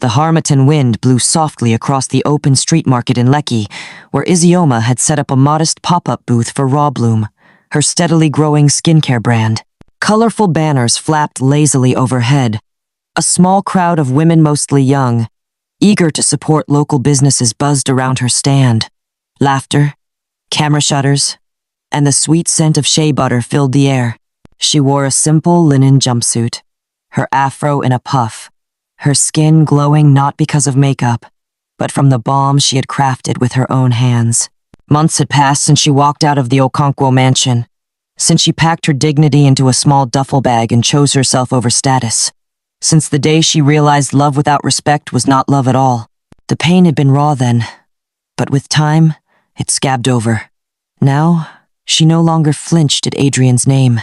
The Harmattan wind blew softly across the open street market in Lekki, where Isioma had set up a modest pop-up booth for Raw Bloom, her steadily growing skincare brand. Colorful banners flapped lazily overhead. A small crowd of women, mostly young, eager to support local businesses, buzzed around her stand. Laughter, camera shutters, and the sweet scent of shea butter filled the air. She wore a simple linen jumpsuit, her afro in a puff, her skin glowing not because of makeup, but from the balm she had crafted with her own hands. Months had passed since she walked out of the Okonkwo mansion, since she packed her dignity into a small duffel bag and chose herself over status. Since the day she realized love without respect was not love at all. The pain had been raw then, but with time, it scabbed over. Now, she no longer flinched at Adrian's name.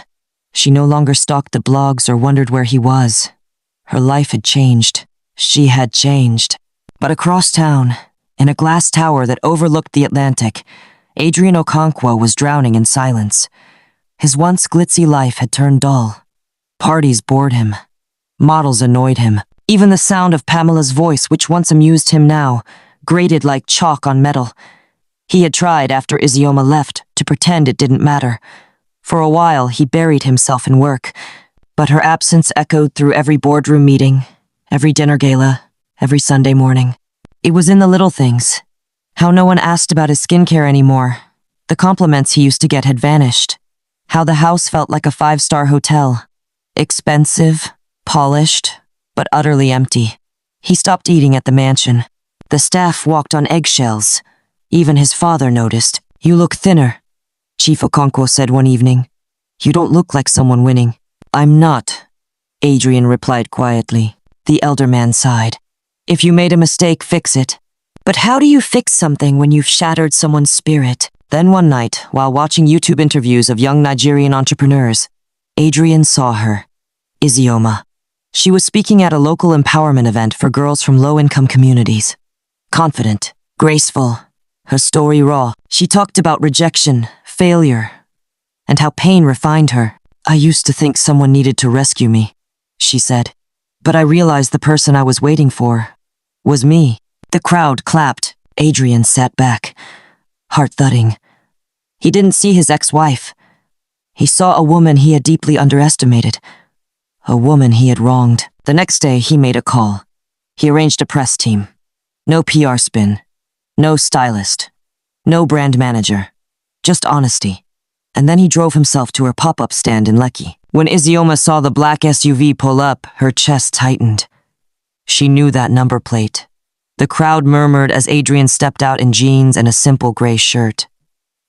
She no longer stalked the blogs or wondered where he was. Her life had changed. She had changed. But across town, in a glass tower that overlooked the Atlantic, Adrian Okonkwo was drowning in silence. His once glitzy life had turned dull. Parties bored him. Models annoyed him. Even the sound of Pamela's voice, which once amused him now, grated like chalk on metal. He had tried, after Isioma left, to pretend it didn't matter. For a while, he buried himself in work, but her absence echoed through every boardroom meeting, every dinner gala, every Sunday morning. It was in the little things. How no one asked about his skincare anymore. The compliments he used to get had vanished. How the house felt like a 5-star hotel. Expensive, polished, but utterly empty. He stopped eating at the mansion. The staff walked on eggshells. Even his father noticed. "You look thinner," Chief Okonkwo said one evening. "You don't look like someone winning." "I'm not," Adrian replied quietly. The elder man sighed. "If you made a mistake, fix it." "But how do you fix something when you've shattered someone's spirit?" Then one night, while watching YouTube interviews of young Nigerian entrepreneurs, Adrian saw her. Isioma. She was speaking at a local empowerment event for girls from low-income communities. Confident, graceful, her story raw. She talked about rejection, failure, and how pain refined her. "I used to think someone needed to rescue me," she said. "But I realized the person I was waiting for was me." The crowd clapped. Adrian sat back, heart thudding. He didn't see his ex-wife. He saw a woman he had deeply underestimated. A woman he had wronged. The next day, he made a call. He arranged a press team. No PR spin. No stylist. No brand manager. Just honesty. And then he drove himself to her pop-up stand in Lekki. When Isioma saw the black SUV pull up, her chest tightened. She knew that number plate. The crowd murmured as Adrian stepped out in jeans and a simple gray shirt.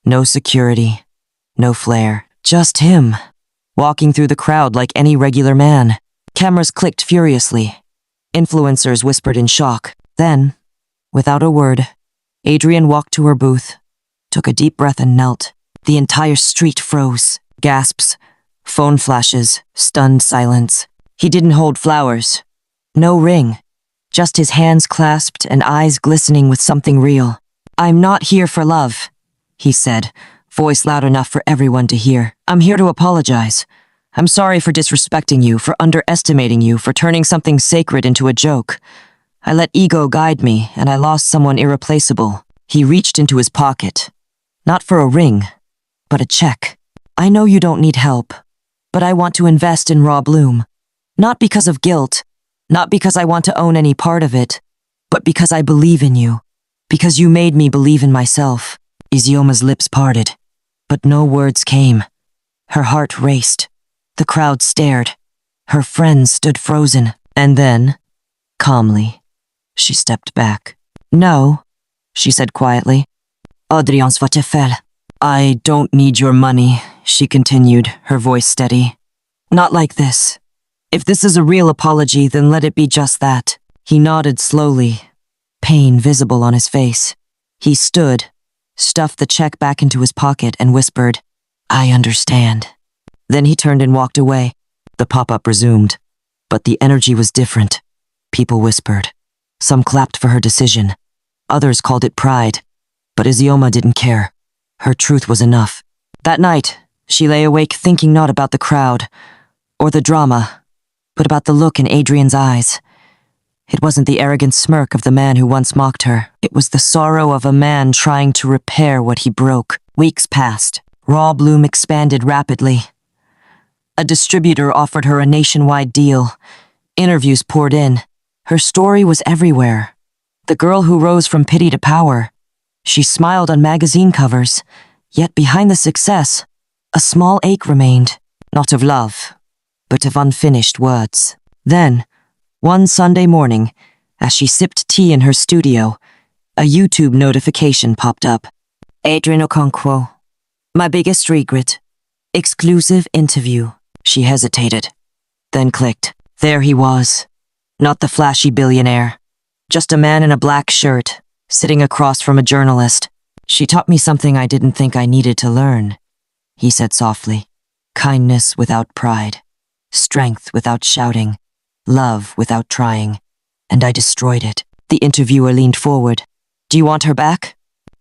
No security. No flair. Just him. Walking through the crowd like any regular man. Cameras clicked furiously. Influencers whispered in shock. Then, without a word, Adrian walked to her booth, took a deep breath and knelt. The entire street froze. Gasps, phone flashes, stunned silence. He didn't hold flowers. No ring. Just his hands clasped and eyes glistening with something real. "I'm not here for love," he said, voice loud enough for everyone to hear. "I'm here to apologize. I'm sorry for disrespecting you, for underestimating you, for turning something sacred into a joke. I let ego guide me, and I lost someone irreplaceable." He reached into his pocket. Not for a ring, but a check. "I know you don't need help, but I want to invest in Raw Bloom. Not because of guilt, not because I want to own any part of it, but because I believe in you, because you made me believe in myself." Isioma's lips parted, but no words came. Her heart raced. The crowd stared. Her friends stood frozen. And then, calmly, she stepped back. "No," she said quietly. "Adrian's what you fell." "I don't need your money," she continued, her voice steady. "Not like this. If this is a real apology, then let it be just that." He nodded slowly, pain visible on his face. He stood, stuffed the check back into his pocket, and whispered, "I understand." Then he turned and walked away. The pop-up resumed, but the energy was different. People whispered. Some clapped for her decision. Others called it pride. But Isioma didn't care. Her truth was enough. That night, she lay awake thinking not about the crowd or the drama, but about the look in Adrian's eyes. It wasn't the arrogant smirk of the man who once mocked her. It was the sorrow of a man trying to repair what he broke. Weeks passed. Raw Bloom expanded rapidly. A distributor offered her a nationwide deal. Interviews poured in. Her story was everywhere. The girl who rose from pity to power. She smiled on magazine covers, yet behind the success, a small ache remained, not of love, but of unfinished words. Then, one Sunday morning, as she sipped tea in her studio, a YouTube notification popped up. Adrian Okonkwo. My biggest regret. Exclusive interview. She hesitated, then clicked. There he was. Not the flashy billionaire. Just a man in a black shirt, sitting across from a journalist. She taught me something I didn't think I needed to learn, he said softly. Kindness without pride. Strength without shouting. Love without trying. And I destroyed it. The interviewer leaned forward. Do you want her back?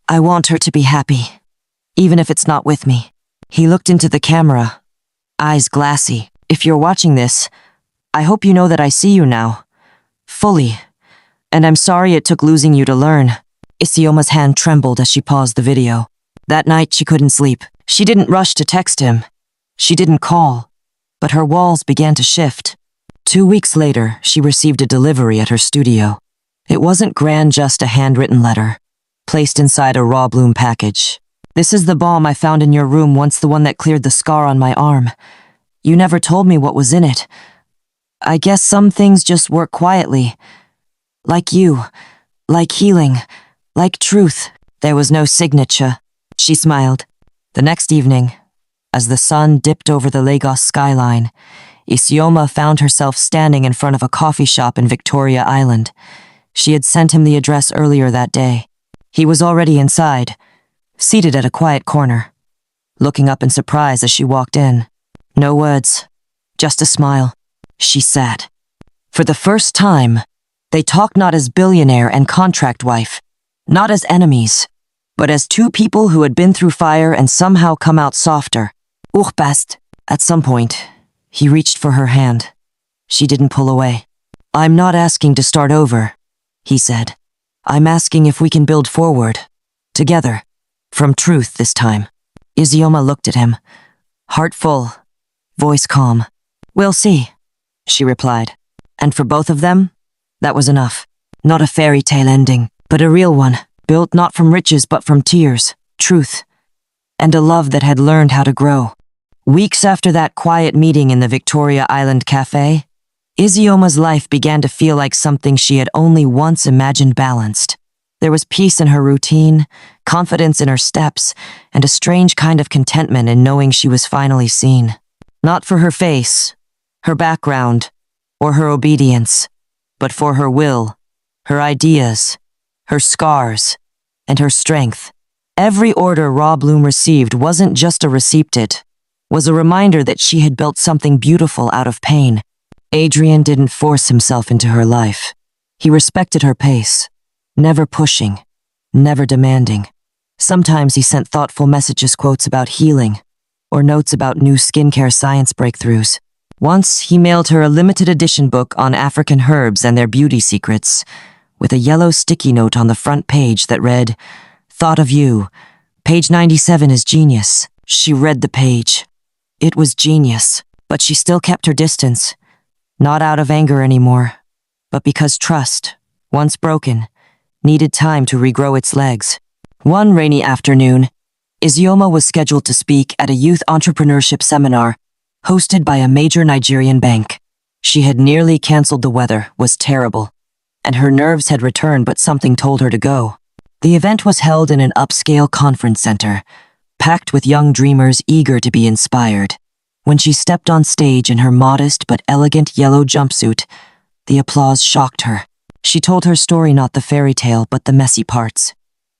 I want her to be happy, even if it's not with me. He looked into the camera, eyes glassy. If you're watching this, I hope you know that I see you now. Fully. And I'm sorry it took losing you to learn. Isioma's hand trembled as she paused the video. That night she couldn't sleep. She didn't rush to text him. She didn't call. But her walls began to shift. 2 weeks later, she received a delivery at her studio. It wasn't grand, just a handwritten letter, placed inside a raw bloom package. This is the balm I found in your room, once the one that cleared the scar on my arm. You never told me what was in it. I guess some things just work quietly. Like you. Like healing. Like truth. There was no signature. She smiled. The next evening, as the sun dipped over the Lagos skyline, Isioma found herself standing in front of a coffee shop in Victoria Island. She had sent him the address earlier that day. He was already inside, seated at a quiet corner, looking up in surprise as she walked in. No words, just a smile. She sat. For the first time, they talked not as billionaire and contract wife, not as enemies, but as two people who had been through fire and somehow come out softer. Best. At some point, he reached for her hand. She didn't pull away. I'm not asking to start over, he said. I'm asking if we can build forward. Together. From truth this time. Isioma looked at him. Heart full. Voice calm. We'll see, she replied. And for both of them, that was enough. Not a fairy tale ending, but a real one. Built not from riches but from tears, truth, and a love that had learned how to grow. Weeks after that quiet meeting in the Victoria Island cafe, Isioma's life began to feel like something she had only once imagined balanced. There was peace in her routine, confidence in her steps, and a strange kind of contentment in knowing she was finally seen. Not for her face, her background, or her obedience, but for her will, her ideas, her scars, and her strength. Every order Raw Bloom received wasn't just a receipt, it was a reminder that she had built something beautiful out of pain. Adrian didn't force himself into her life. He respected her pace, never pushing, never demanding. Sometimes he sent thoughtful messages, quotes about healing, or notes about new skincare science breakthroughs. Once, he mailed her a limited edition book on African herbs and their beauty secrets, with a yellow sticky note on the front page that read, Thought of you. Page 97 is genius. She read the page. It was genius, but she still kept her distance. Not out of anger anymore, but because trust, once broken, needed time to regrow its legs. One rainy afternoon, Isioma was scheduled to speak at a youth entrepreneurship seminar hosted by a major Nigerian bank. She had nearly canceled. The weather was terrible, and her nerves had returned, but something told her to go. The event was held in an upscale conference center, packed with young dreamers eager to be inspired. When she stepped on stage in her modest but elegant yellow jumpsuit, the applause shocked her. She told her story, not the fairy tale, but the messy parts.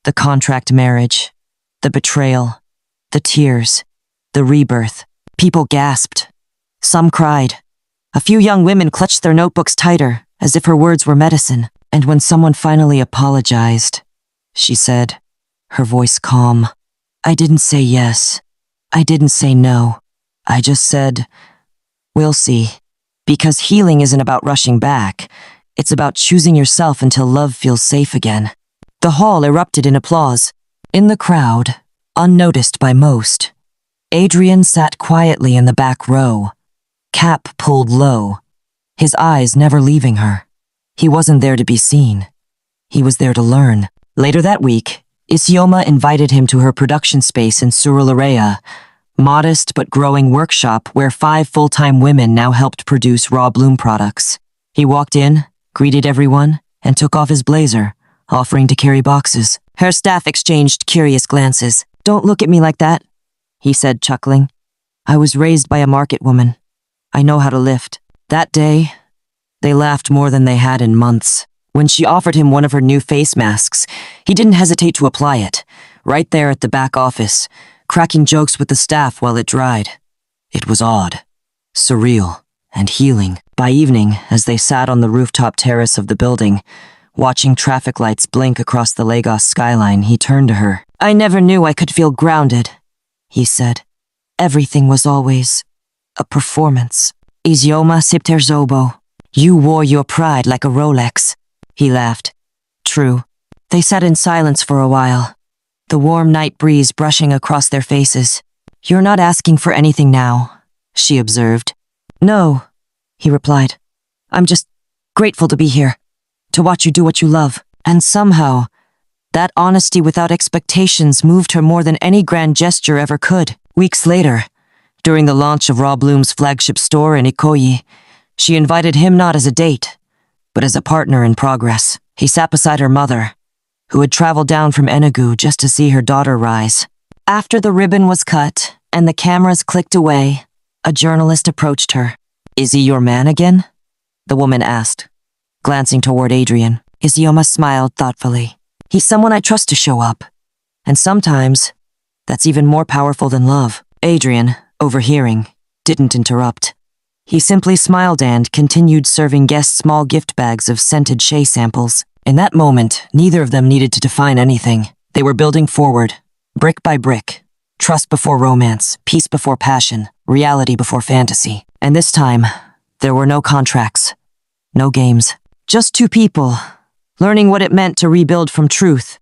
The contract marriage, the betrayal, the tears, the rebirth. People gasped. Some cried. A few young women clutched their notebooks tighter, as if her words were medicine. And when someone finally apologized, she said, her voice calm, I didn't say yes. I didn't say no. I just said, we'll see. Because healing isn't about rushing back. It's about choosing yourself until love feels safe again. The hall erupted in applause. In the crowd, unnoticed by most, Adrian sat quietly in the back row, cap pulled low, his eyes never leaving her. He wasn't there to be seen. He was there to learn. Later that week, Isioma invited him to her production space in Surularea, modest but growing workshop where 5 full-time women now helped produce raw bloom products. He walked in, greeted everyone, and took off his blazer, offering to carry boxes. Her staff exchanged curious glances. "Don't look at me like that," he said, chuckling. "I was raised by a market woman. I know how to lift." That day, they laughed more than they had in months. When she offered him one of her new face masks, he didn't hesitate to apply it, right there at the back office, cracking jokes with the staff while it dried. It was odd, surreal, and healing. By evening, as they sat on the rooftop terrace of the building, watching traffic lights blink across the Lagos skyline, he turned to her. "I never knew I could feel grounded," he said. "Everything was always a performance." Isioma sipped her zobo. "You wore your pride like a Rolex," he laughed. True. They sat in silence for a while, the warm night breeze brushing across their faces. "You're not asking for anything now," she observed. "No," he replied. "I'm just grateful to be here, to watch you do what you love." And somehow, that honesty without expectations moved her more than any grand gesture ever could. Weeks later, during the launch of Raw Bloom's flagship store in Ikoyi, she invited him not as a date, but as a partner in progress. He sat beside her mother, who had traveled down from Enugu just to see her daughter rise. After the ribbon was cut and the cameras clicked away, a journalist approached her. "Is he your man again?" the woman asked, glancing toward Adrian. Isioma smiled thoughtfully. "He's someone I trust to show up. And sometimes, that's even more powerful than love." Adrian, overhearing, didn't interrupt. He simply smiled and continued serving guests small gift bags of scented shea samples. In that moment, neither of them needed to define anything. They were building forward, brick by brick. Trust before romance, peace before passion, reality before fantasy. And this time, there were no contracts, no games. Just 2 people, learning what it meant to rebuild from truth.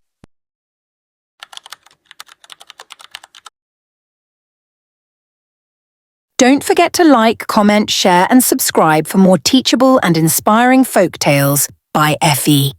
Don't forget to like, comment, share, and subscribe for more teachable and inspiring folk tales by Effie.